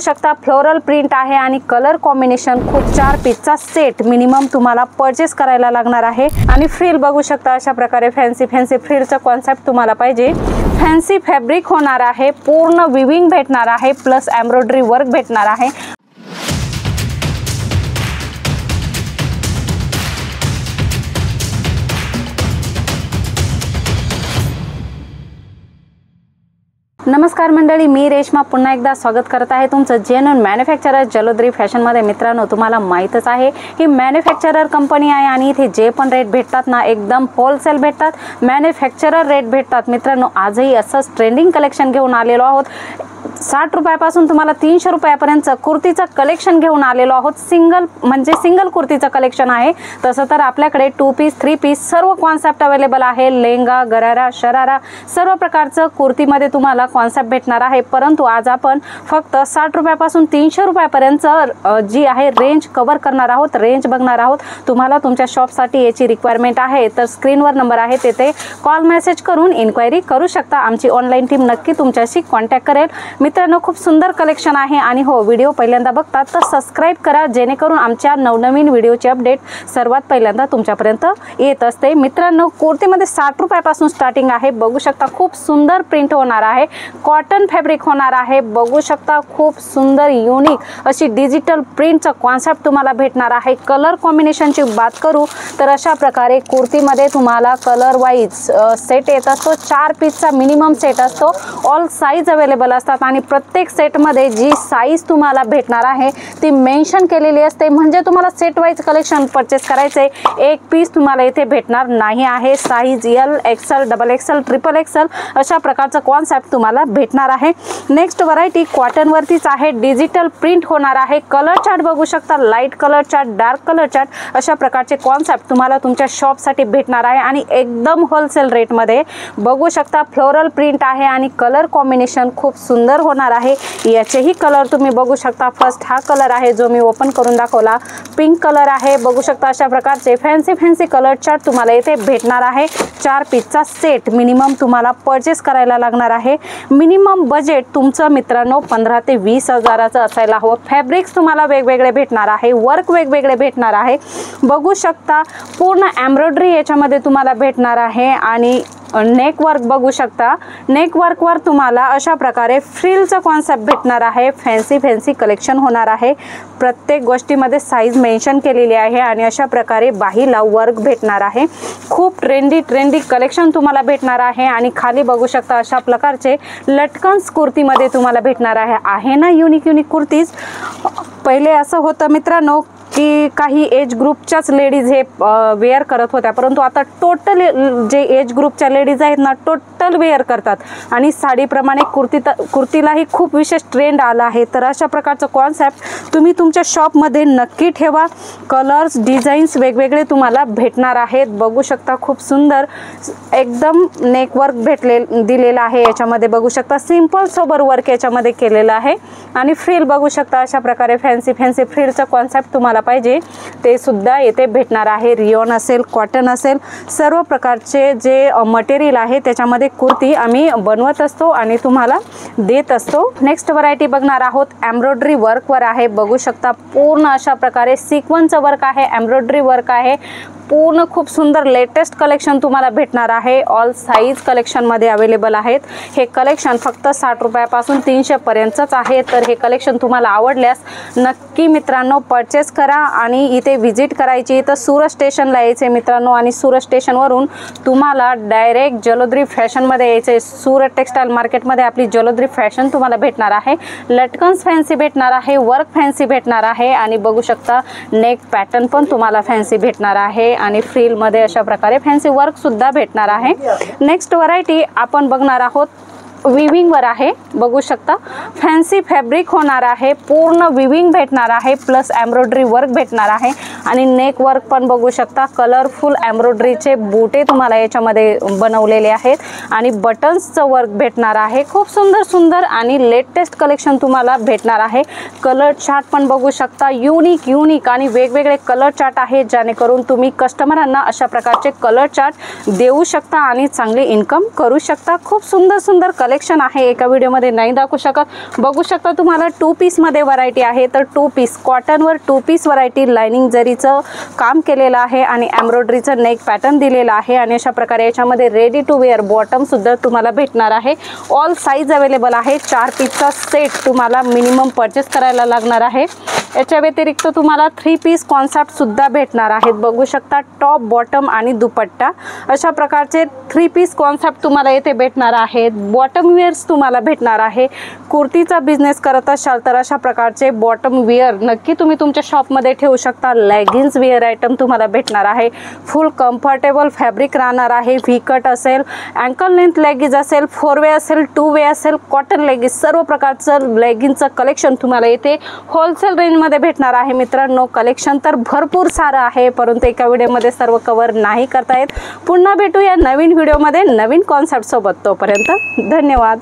शकता floral print आहे आणि कलर कॉम्बिनेशन खूप 4 पीसचा सेट मिनिमम तुम्हाला परचेस करायला लागणार आहे। आणि फ्रिल बघू शकता अशा प्रकारे फॅन्सी फ्रिलचा कॉन्सेप्ट तुम्हाला पाहिजे। फॅन्सी फॅब्रिक होणार आहे, पूर्ण विविंग भेटणार आहे, प्लस एम्ब्रॉयडरी वर्क भेटणार आहे। नमस्कार मंडळी, मी रेश्मा पुन्हा एकदा स्वागत करत आहे तुमचं जेन्युइन मॅन्युफॅक्चरर जलोदरी फॅशन मध्ये। मित्रांनो, तुम्हाला माहितच आहे ही मॅन्युफॅक्चरर कंपनी आहे आणि इथे जे पण रेट भेटतात ना एकदम होलसेल भेटतात, मॅन्युफॅक्चरर रेट भेटतात। मित्रांनो, आजही असंच ट्रेंडिंग कलेक्शन घेऊन आलेलो आहोत। 60 रुपयापासून तुम्हाला 300 रुपयापर्यंत कुर्तीचं कलेक्शन घेऊन आलेलो आहोत। सिंगल कुर्तीचं कलेक्शन आहे। तसं तर आपल्याकडे 2 पीस 3 पीस सर्व कॉन्सेप्ट अवेलेबल आहे। लेहंगा, गरारा, शरारा सर्व प्रकारचं कुर्तीमध्ये तुम्हाला कॉन्सेप्ट भेटणार आहे। परंतु आज आपण फक्त 60 रुपयापासून 300 रुपयापर्यंत जी आहे रेंज कव्हर करणार आहोत, रेंज बघणार आहोत। तुम्हाला तुमच्या शॉपसाठी याची रिक्वायरमेंट आहे तर स्क्रीनवर नंबर आहे, तेथे कॉल मेसेज करून इन्क्वायरी करू शकता। आमची ऑनलाईन टीम नक्की तुमच्याशी कॉन्टॅक्ट करेल। मित्रांनो, खूप सुंदर कलेक्शन आहे आणि हो, व्हिडिओ पहिल्यांदा बघतात तर सबस्क्राइब करा, जेणेकरून आमच्या नवनवीन व्हिडिओची अपडेट सर्वात पहिल्यांदा तुमच्यापर्यंत येत असते। मित्रांनो, कुर्तीमध्ये 60 रुपयापासून स्टार्टिंग आहे। बघू शकता खूप सुंदर प्रिंट होणार आहे, कॉटन फॅब्रिक होणार आहे। बघू शकता खूप सुंदर युनिक अशी डिजिटल प्रिंटचा कॉन्सेप्ट तुम्हाला भेटणार आहे। कलर कॉम्बिनेशनची बात करू तर अशा प्रकारे कुर्तीमध्ये तुम्हाला कलर वाईज सेट येत असतो। 4 पीसचा मिनिमम सेट असतो। ऑल साइज अवेलेबल असतात आणि प्रत्येक सेट मध्ये जी साइज तुम्हाला भेटणार आहे ती मेन्शन केलेली असते। म्हणजे तुम्हाला सेट वाईज कलेक्शन परचेस करायचे, एक पीस तुम्हाला इथे भेटणार नाही आहे। Size L, XL, double XL, triple XL अशा प्रकारचा कॉन्सेप्ट तुम्हाला भेटणार आहे। नेक्स्ट व्हरायटी कॉटन वरतीच आहे, डिजिटल प्रिंट होणार आहे। कलर चार्ट बघू शकता, light colour chart, dark colour chart अशा प्रकारचे कॉन्सेप्ट तुम्हाला तुमच्या शॉपसाठी भेटणार आहे आणि एकदम होलसेल रेट मध्ये। बघू शकता फ्लोरल प्रिंट आहे आणि कलर कॉम्बिनेशन खूप सुंदर होणार आहे। याचेही कलर तुम्ही बघू शकता। फर्स्ट हा कलर आहे जो मी ओपन करून दाखवला, पिंक कलर आहे। बघू शकता अशा प्रकारचे फॅन्सी कलर चार्ट तुम्हाला इथे भेटणार आहे। 4 पीसचा सेट मिनिमम तुम्हाला परचेस करायला लागणार आहे। मिनिमम बजेट तुमचं मित्रांनो 15 ते 20 हजाराचं असायला हवं। फॅब्रिक्स तुम्हाला वेगवेगळे भेटणार आहे, वर्क वेगवेगळे भेटणार आहे। बघू शकता पूर्ण एम्ब्रॉयडरी याच्यामध्ये तुम्हाला भेटणार आहे आणि नेक वर्क बघू शकता। नेक वर्क वर तुम्हाला अशा प्रकारे फ्रिलचा कॉन्सेप्ट भेटणार आहे। फॅन्सी कलेक्शन होणार आहे। प्रत्येक गोष्टीमध्ये साइज मेन्शन केलेली आहे आणि अशा प्रकारे बाहीला वर्क भेटणार आहे। खूप ट्रेंडी कलेक्शन तुम्हाला भेटणार आहे आणि खाली बघू शकता अशा प्रकारचे लटकन्स कुर्तीमध्ये तुम्हाला भेटणार आहे ना युनिक कुर्तीज। पहिले असं होतं मित्रांनो की काही एज ग्रुपच्याच लेडीज हे वेअर करत होत्या, परंतु आता टोटल जे एज ग्रुपच्या लेडीज आहेत ना टोटल वेअर करतात आणि साडीप्रमाणे कुर्तीलाही खूप विशेष ट्रेंड आला आहे। तर अशा प्रकारचं कॉन्सेप्ट तुम्ही तुमच्या शॉपमध्ये नक्की ठेवा। कलर्स, डिझाईन्स वेगवेगळे तुम्हाला भेटणार आहेत। बघू शकता खूप सुंदर एकदम नेकवर्क दिलेला आहे। याच्यामध्ये बघू शकता सिंपल सोबर वर्क याच्यामध्ये केलेलं आहे आणि फ्रिल बघू शकता अशा प्रकारे फॅन्सी फ्रिलचा कॉन्सेप्ट तुम्हाला पाहिजे ते सुद्धा येथे भेटणार आहे। रियॉन असेल, कॉटन असेल, सर्व प्रकारचे जे मटेरियल आहे त्याच्यामध्ये कुर्ती आम्ही बनवत असतो आणि तुम्हाला देत असतो। नेक्स्ट व्हरायटी बघणार आहोत, एम्ब्रॉयडरी वर्क वर आहे। बघू शकता पूर्ण अशा प्रकारे सिक्वेन्सचं वर्क आहे, एम्ब्रॉयडरी वर्क आहे। पूर्ण खूप सुंदर लेटेस्ट कलेक्शन तुम्हाला भेटणार आहे। ऑल साइज कलेक्शन मध्ये अवेलेबल आहेत। हे कलेक्शन फक्त 60 रुपयापासून 300 पर्यंतच आहे। तर हे कलेक्शन तुम्हाला आवडल्यास नक्की मित्रांनो परचेस करा आणि इथे व्हिजिट करायची। तर सुरत स्टेशनला यायचे मित्रांनो आणि सुरत स्टेशनवरून तुम्हाला डायरेक्ट जलोदरी फॅशन मध्ये यायचे। सुरत टेक्सटाईल मार्केटमध्ये आपली जलोदरी फॅशन तुम्हाला भेटणार आहे। लटकन्स फॅन्सी भेटणार आहे, वर्क फॅन्सी भेटणार आहे आणि बघू शकता नेक पॅटर्न पण तुम्हाला फॅन्सी भेटणार आहे आणि फ्रिल मध्ये अशा प्रकारे फॅन्सी वर्क सुद्धा भेटणार आहे। नेक्स्ट व्हरायटी आपण बघणार आहोत विविंग वर आहे। बघू शकता फॅन्सी फॅब्रिक होणार आहे, पूर्ण विविंग भेटणार आहे, प्लस एम्ब्रॉयडरी वर्क भेटणार आहे आणि नेक वर्क पण बघू शकता। कलरफुल एम्ब्रॉयडरीचे बूटे तुम्हाला याच्यामध्ये बनवलेले आहेत आणि बटन्सचं वर्क भेटणार आहे। खूप सुंदर आणि लेटेस्ट कलेक्शन तुम्हाला भेटणार आहे। कलर चार्ट पण बघू शकता, युनिक आणि वेगवेगळे कलर चार्ट आहेत, जेणेकरून तुम्ही कस्टमरांना अशा प्रकारचे कलर चार्ट देऊ शकता आणि चांगली इन्कम करू शकता। खूप सुंदर कलेक्शन आहे एका व्हिडिओमध्ये नाही दाखवू शकत। बघू शकता तुम्हाला 2 पीसमध्ये व्हरायटी आहे, तर 2 पीस कॉटनवर 2 पीस व्हरायटी लाइनिंग जरीचं काम केलेलं आहे आणि एम्ब्रॉयडरीचं नेक पॅटर्न दिलेला आहे आणि अशा प्रकारे याच्यामध्ये रेडी टू वेअर बॉटम सुद्धा तुम्हाला भेटणार आहे। ऑल साइज अवेलेबल आहे। 4 पीसचा सेट तुम्हाला मिनिमम परचेस करायला लागणार आहे। याच्या व्यतिरिक्त तुम्हाला 3 पीस कॉन्सेप्ट सुद्धा भेटणार आहेत। बघू शकता टॉप बॉटम आणि दुपट्टा अशा प्रकारचे 3 पीस कॉन्सेप्ट तुम्हाला येथे भेटणार आहेत। बॉटम वेअर्स तुम्हाला भेटणार आहे। कुर्तीचा बिझनेस करत असाल तर अशा प्रकारचे बॉटम वेअर नक्की तुम्ही तुमच्या शॉपमध्ये ठेवू शकता। लेगिन्स वेअर आयटम तुम्हाला भेटणार आहे। फुल कम्फर्टेबल फॅब्रिक राहणार आहे। व्ही कट असेल, अँकल लेंथ लेगिन्स असेल, 4 वे असेल, 2 वे असेल, कॉटन लेगिन्स सर्व प्रकारचं लेगिन्सचं कलेक्शन तुम्हाला येथे होलसेल रेंजमध्ये भेटणार आहे। मित्रांनो कलेक्शन तर भरपूर सारं आहे, परंतु एका व्हिडिओमध्ये सर्व कव्हर नाही करता येत। पुन्हा भेटूया नवीन व्हिडिओमध्ये नवीन कॉन्सेप्ट सोबत। तोपर्यंत धन्यवाद।